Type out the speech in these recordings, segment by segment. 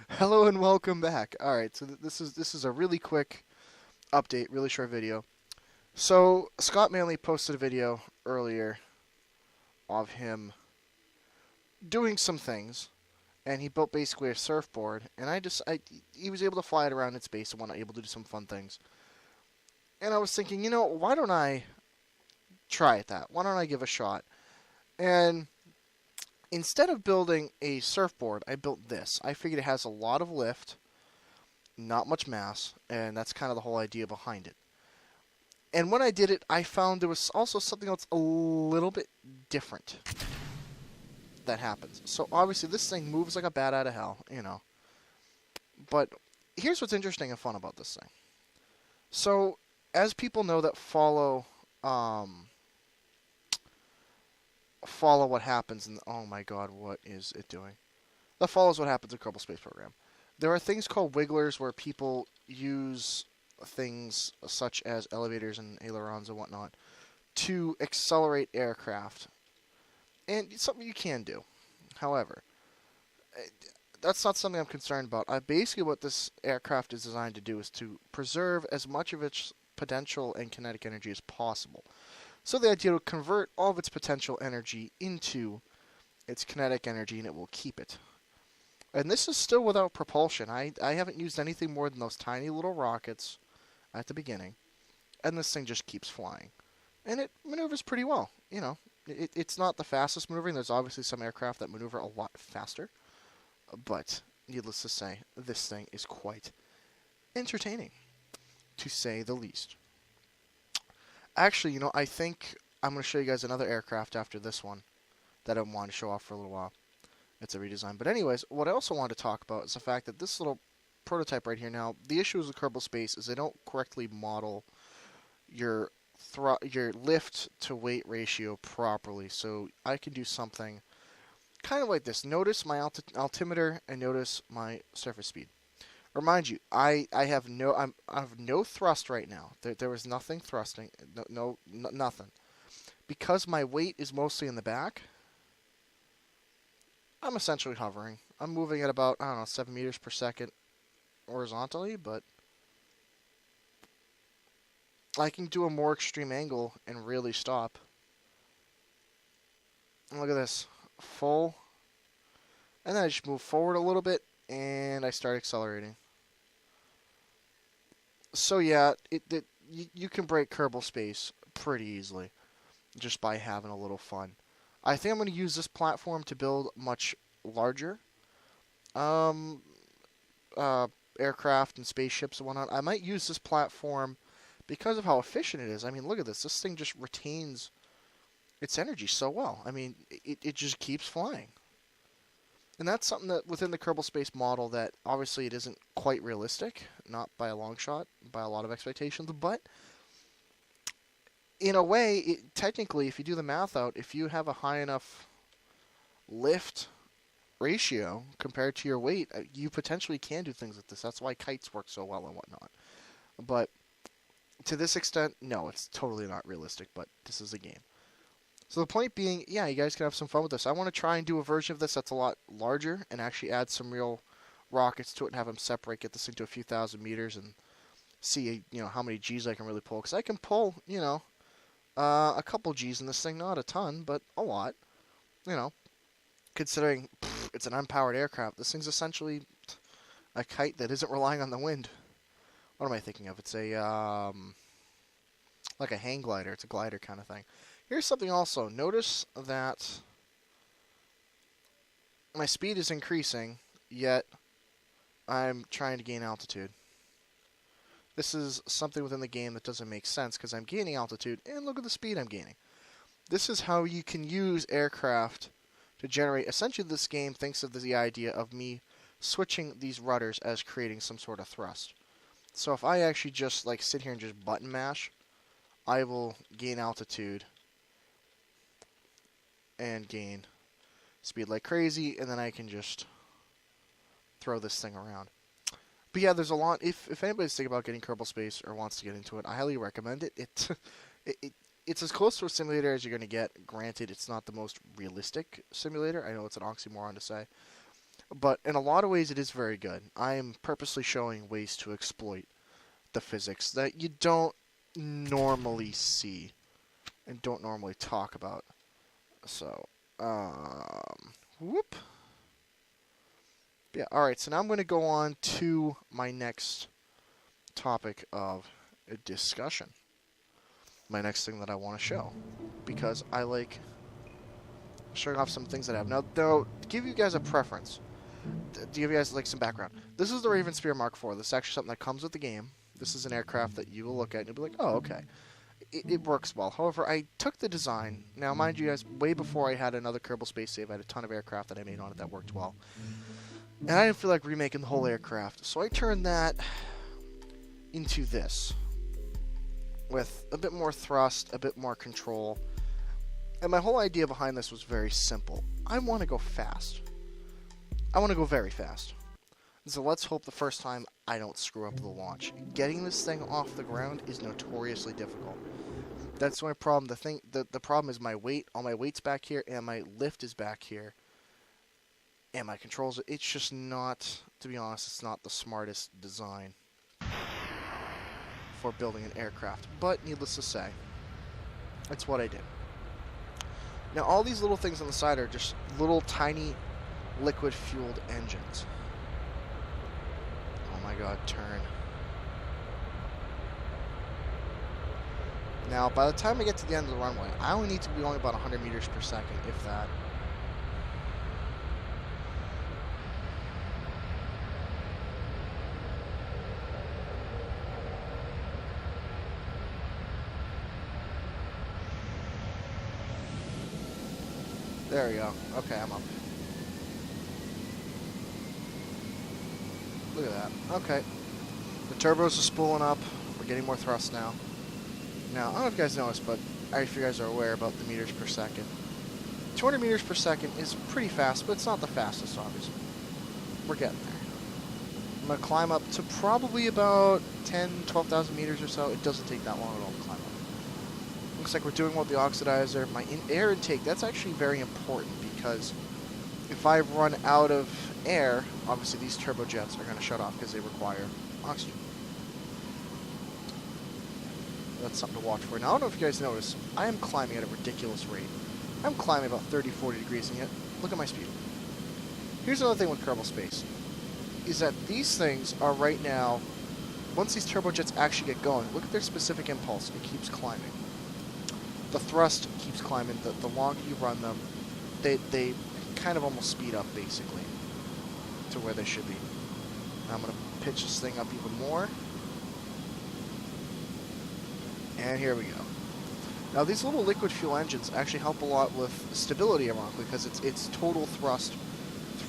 Hello and welcome back. All right, so this is a really quick update, really short video. So Scott Manley posted a video earlier of him doing some things, and he built basically a surfboard. And he was able to fly it around in space and whatnot, able to do some fun things. And I was thinking, why don't I try it that? Why don't I give a shot? And instead of building a surfboard, I built this. I figured it has a lot of lift, not much mass, and that's kind of the whole idea behind it. And when I did it, I found there was also something else a little bit different that happens. So obviously this thing moves like a bat out of hell. But here's what's interesting and fun about this thing. So as people know that follow what happens in oh my god, what is it doing? That follows what happens in Kerbal Space Program. There are things called wigglers where people use things such as elevators and ailerons and whatnot to accelerate aircraft. And it's something you can do. However, that's not something I'm concerned about. Basically, what this aircraft is designed to do is to preserve as much of its potential and kinetic energy as possible. So the idea will convert all of its potential energy into its kinetic energy, and it will keep it. And this is still without propulsion. I haven't used anything more than those tiny little rockets at the beginning, and this thing just keeps flying. And it maneuvers pretty well. It's not the fastest maneuvering. There's obviously some aircraft that maneuver a lot faster, but needless to say, this thing is quite entertaining, to say the least. Actually, I think I'm going to show you guys another aircraft after this one that I wanted to show off for a little while. It's a redesign. But anyways, what I also want to talk about is the fact that this little prototype right here now, the issue with Kerbal Space is they don't correctly model your lift to weight ratio properly. So I can do something kind of like this. Notice my altimeter and notice my surface speed. Remind you, I have no thrust right now. There was nothing thrusting, nothing. Because my weight is mostly in the back, I'm essentially hovering. I'm moving at about, 7 meters per second horizontally, but I can do a more extreme angle and really stop. And look at this. Full. And then I just move forward a little bit, and I start accelerating. So yeah, you can break Kerbal Space pretty easily just by having a little fun. I think I'm going to use this platform to build much larger um, aircraft and spaceships and whatnot. I might use this platform because of how efficient it is. I mean, look at this. This thing just retains its energy so well. I mean, it just keeps flying. And that's something that within the Kerbal Space model that obviously it isn't quite realistic, not by a long shot, by a lot of expectations, but in a way, technically, if you do the math out, if you have a high enough lift ratio compared to your weight, you potentially can do things like this. That's why kites work so well and whatnot. But to this extent, no, it's totally not realistic, but this is a game. So the point being, yeah, you guys can have some fun with this. I want to try and do a version of this that's a lot larger and actually add some real rockets to it and have them separate, get this thing to a few thousand meters and see, how many G's I can really pull. Because I can pull, a couple G's in this thing, not a ton, but a lot. Considering it's an unpowered aircraft, this thing's essentially a kite that isn't relying on the wind. What am I thinking of? It's a like a hang glider. It's a glider kind of thing. Here's something also. Notice that my speed is increasing, yet I'm trying to gain altitude. This is something within the game that doesn't make sense because I'm gaining altitude, and look at the speed I'm gaining. This is how you can use aircraft to generate. Essentially, this game thinks of the idea of me switching these rudders as creating some sort of thrust. So if I actually just sit here and just button mash, I will gain altitude and gain speed like crazy, and then I can just throw this thing around. But yeah, there's a lot. If anybody's thinking about getting Kerbal Space or wants to get into it, I highly recommend it. It's as close to a simulator as you're going to get. Granted, it's not the most realistic simulator. I know it's an oxymoron to say. But in a lot of ways, it is very good. I am purposely showing ways to exploit the physics that you don't normally see and don't normally talk about. So, whoop. Yeah, alright, so now I'm going to go on to my next topic of discussion. My next thing that I want to show. Because I like showing off some things that I have. Now, though, to give you guys a preference, to give you guys like some background, this is the Raven Spear Mark IV. This is actually something that comes with the game. This is an aircraft that you will look at and you'll be like, oh, okay. It works well. However, I took the design. Now, mind you guys, way before I had another Kerbal Space Save, I had a ton of aircraft that I made on it that worked well. And I didn't feel like remaking the whole aircraft. So I turned that into this. With a bit more thrust, a bit more control. And my whole idea behind this was very simple. I want to go fast. I want to go very fast. So let's hope the first time I don't screw up the launch. Getting this thing off the ground is notoriously difficult. That's my problem. The problem is my weight. All my weight's back here, and my lift is back here. And my controls, it's just not, to be honest, it's not the smartest design for building an aircraft. But needless to say, that's what I did. Now all these little things on the side are just little tiny liquid-fueled engines. Oh my god, turn. Now, by the time I get to the end of the runway, I only need to be going about 100 meters per second, if that. There we go. Okay, I'm up. Look at that. Okay. The turbos are spooling up. We're getting more thrust now. Now, I don't know if you guys noticed, but if you guys are aware about the meters per second. 200 meters per second is pretty fast, but it's not the fastest, obviously. We're getting there. I'm going to climb up to probably about 10, 12,000 meters or so. It doesn't take that long at all to climb up. Looks like we're doing well with the oxidizer. My air intake, that's actually very important because if I run out of air, obviously these turbojets are going to shut off because they require oxygen. That's something to watch for. Now, I don't know if you guys notice, I am climbing at a ridiculous rate. I'm climbing about 30, 40 degrees, and yet, look at my speed. Here's another thing with Kerbal Space, is that these things are right now, once these turbojets actually get going, look at their specific impulse. It keeps climbing. The thrust keeps climbing. The longer you run them, they kind of almost speed up, basically, to where they should be. Now I'm going to pitch this thing up even more. And here we go. Now these little liquid fuel engines actually help a lot with stability, ironically, because it's total thrust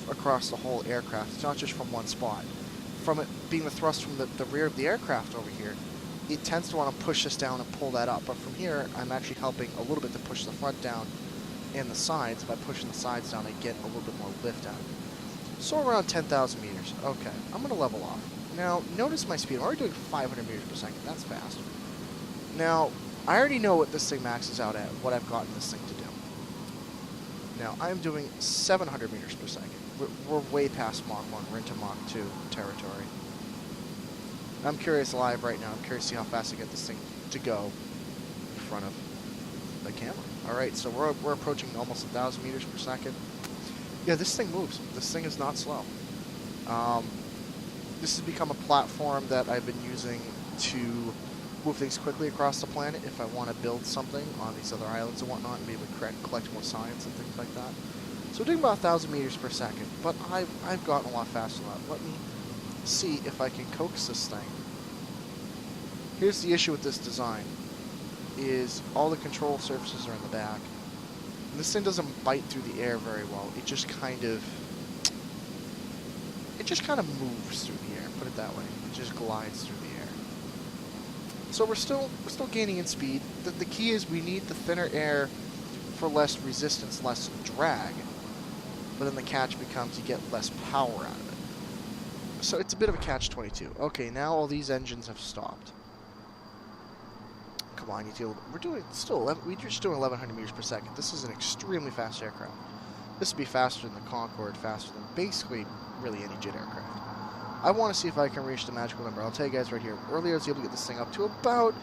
across the whole aircraft. It's not just from one spot. From it being the thrust from the rear of the aircraft over here, it tends to want to push this down and pull that up. But from here, I'm actually helping a little bit to push the front down and the sides. By pushing the sides down, I get a little bit more lift out of it. So around 10,000 meters. Okay, I'm going to level off. Now, notice my speed. I'm already doing 500 meters per second. That's fast. Now, I already know what this thing maxes out at, what I've gotten this thing to do. Now, I'm doing 700 meters per second. We're way past Mach 1. We're into Mach 2 territory. I'm curious live right now. I'm curious to see how fast I get this thing to go in front of the camera. Alright, so we're approaching almost 1,000 meters per second. Yeah, this thing moves. This thing is not slow. This has become a platform that I've been using to move things quickly across the planet if I want to build something on these other islands and whatnot and be able to collect more science and things like that. So we're doing about 1,000 meters per second, but I've gotten a lot faster than that. Let me see if I can coax this thing. Here's the issue with this design, is all the control surfaces are in the back. And this thing doesn't bite through the air very well. It just kind of moves through the air, put it that way. It just glides through the air. So we're still gaining in speed. The key is we need the thinner air for less resistance, less drag. But then the catch becomes you get less power out of it. So it's a bit of a catch-22. Okay, now all these engines have stopped. Come on, we're just doing 1,100 meters per second. This is an extremely fast aircraft. This would be faster than the Concorde, faster than basically really any jet aircraft. I want to see if I can reach the magical number. I'll tell you guys right here. Earlier I was able to get this thing up to about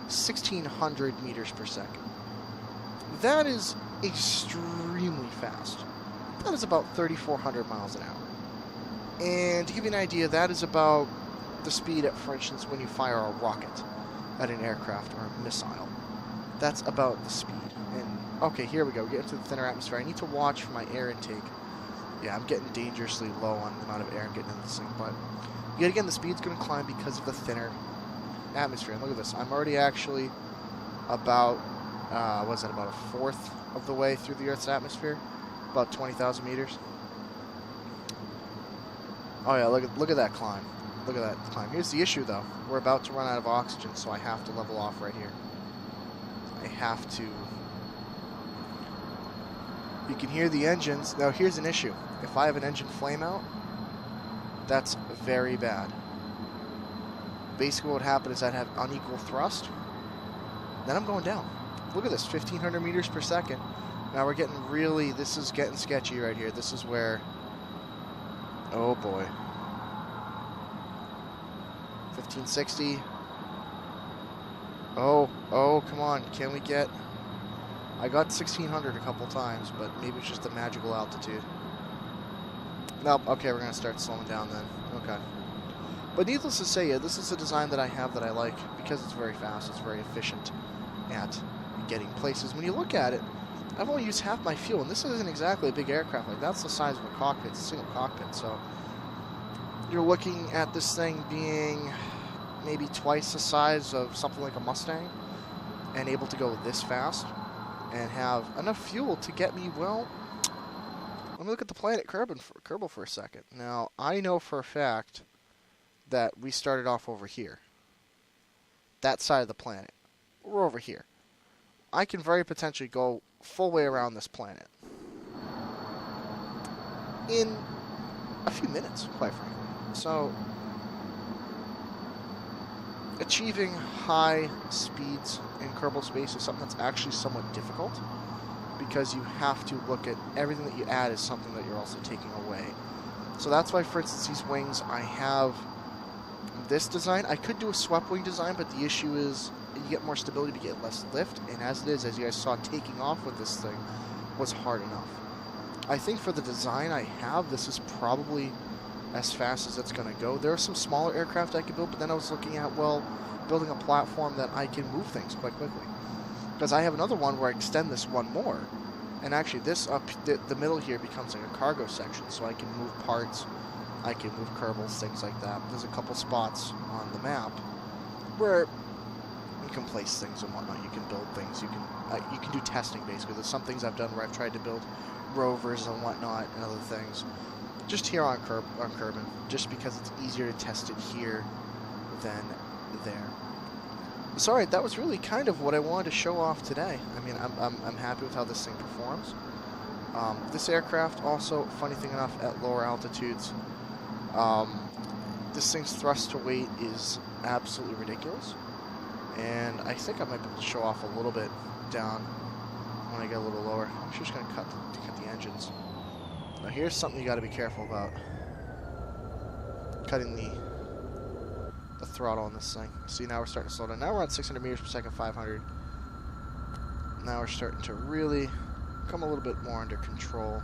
1,600 meters per second. That is extremely fast. That is about 3,400 miles an hour. And to give you an idea, that is about the speed at, for instance, when you fire a rocket at an aircraft or a missile. That's about the speed. And okay, here we go. We get into the thinner atmosphere. I need to watch for my air intake. Yeah, I'm getting dangerously low on the amount of air I'm getting in this thing, but yet again, the speed's going to climb because of the thinner atmosphere. And look at this. I'm already actually about, what is that, about a fourth of the way through the Earth's atmosphere? About 20,000 meters. Oh yeah, look at that climb. Look at that climb. Here's the issue, though. We're about to run out of oxygen, so I have to level off right here. I have to. You can hear the engines. Now, here's an issue. If I have an engine flame out, that's very bad. Basically, what would happen is I'd have unequal thrust. Then I'm going down. Look at this, 1,500 meters per second. Now we're getting really, this is getting sketchy right here. This is where, oh boy. 1560. Oh, come on. Can we get, I got 1,600 a couple times, but maybe it's just the magical altitude. Nope, okay, we're going to start slowing down then. Okay. But needless to say, yeah, this is a design that I have that I like because it's very fast, it's very efficient at getting places. When you look at it, I've only used half my fuel, and this isn't exactly a big aircraft. Like, that's the size of a cockpit. It's a single cockpit, so you're looking at this thing being maybe twice the size of something like a Mustang and able to go this fast and have enough fuel to get me, well, let me look at the planet Kerbal for a second. Now, I know for a fact that we started off over here. That side of the planet. We're over here. I can very potentially go full way around this planet in a few minutes, quite frankly. So, achieving high speeds in Kerbal Space is something that's actually somewhat difficult because you have to look at everything that you add as something that you're also taking away. So that's why, for instance, these wings, I have this design. I could do a swept wing design, but the issue is you get more stability to get less lift, and as it is, as you guys saw, taking off with this thing was hard enough. I think for the design I have, this is probably as fast as it's going to go. There are some smaller aircraft I could build, but then I was looking at, well, building a platform that I can move things quite quickly. Because I have another one where I extend this one more, and actually this up the middle here becomes like a cargo section, so I can move parts, I can move Kerbals, things like that. There's a couple spots on the map where you can place things and whatnot. You can build things. You can do testing basically. There's some things I've done where I've tried to build rovers and whatnot and other things. Just here on Kerbin, just because it's easier to test it here than there. So, alright, that was really kind of what I wanted to show off today. I mean, I'm happy with how this thing performs. This aircraft also, funny thing enough, at lower altitudes, this thing's thrust to weight is absolutely ridiculous. And I think I might be able to show off a little bit down when I get a little lower. I'm just going to cut the engines. Now here's something you got to be careful about. Cutting the throttle on this thing. See, now we're starting to slow down. Now we're on 600 meters per second, 500. Now we're starting to really come a little bit more under control.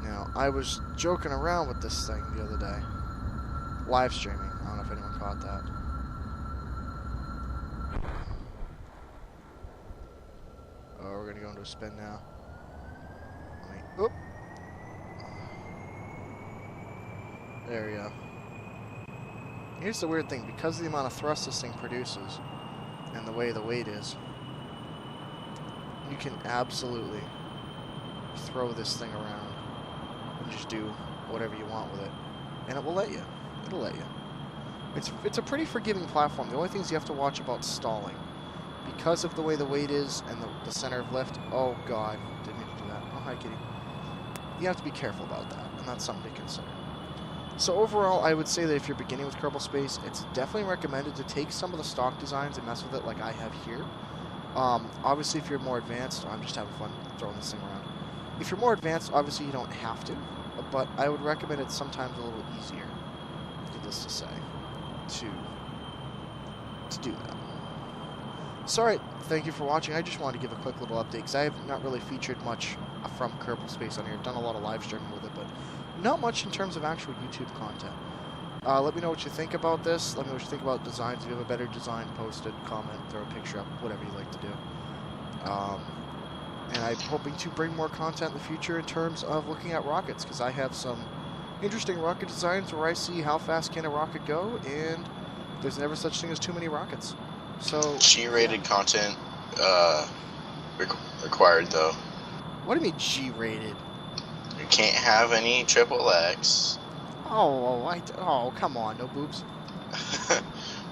Now, I was joking around with this thing the other day. Live streaming. I don't know if anyone caught that. Oh, we're going to go into a spin now. Oop. There we go. Here's the weird thing. Because of the amount of thrust this thing produces and the way the weight is, you can absolutely throw this thing around and just do whatever you want with it. And it will let you. It'll let you. It's a pretty forgiving platform. The only things you have to watch about stalling. Because of the way the weight is and the center of lift, oh god, didn't mean to do that. Oh, hi kitty. You have to be careful about that, and that's something to consider. So overall, I would say that if you're beginning with Kerbal Space, it's definitely recommended to take some of the stock designs and mess with it like I have here. Obviously, if you're more advanced, I'm just having fun throwing this thing around. If you're more advanced, obviously you don't have to, but I would recommend it sometimes a little easier, needless to say, to do that. So, alright, thank you for watching. I just wanted to give a quick little update, because I have not really featured much from Kerbal Space on here. I've done a lot of live streaming with it, but not much in terms of actual YouTube content. Let me know what you think about this. Let me know what you think about designs. If you have a better design, post it, comment, throw a picture up, whatever you like to do. And I'm hoping to bring more content in the future in terms of looking at rockets, because I have some interesting rocket designs where I see how fast can a rocket go, and there's never such thing as too many rockets. So G-rated content required, though. What do you mean G-rated? You can't have any XXX. Oh, come on, no boobs.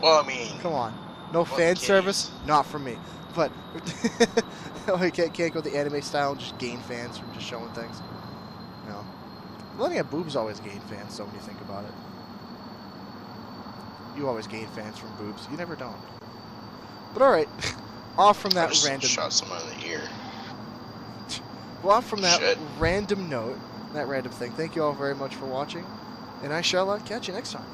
Well, I mean, come on, no fan service, not for me. But we can't go the anime style and just gain fans from just showing things. No, letting at boobs always gain fans. So when you think about it, you always gain fans from boobs. You never don't. But all right, off from that random. Shot someone in the ear. Well, off from that random note, that random thing. Thank you all very much for watching, and I shall catch you next time.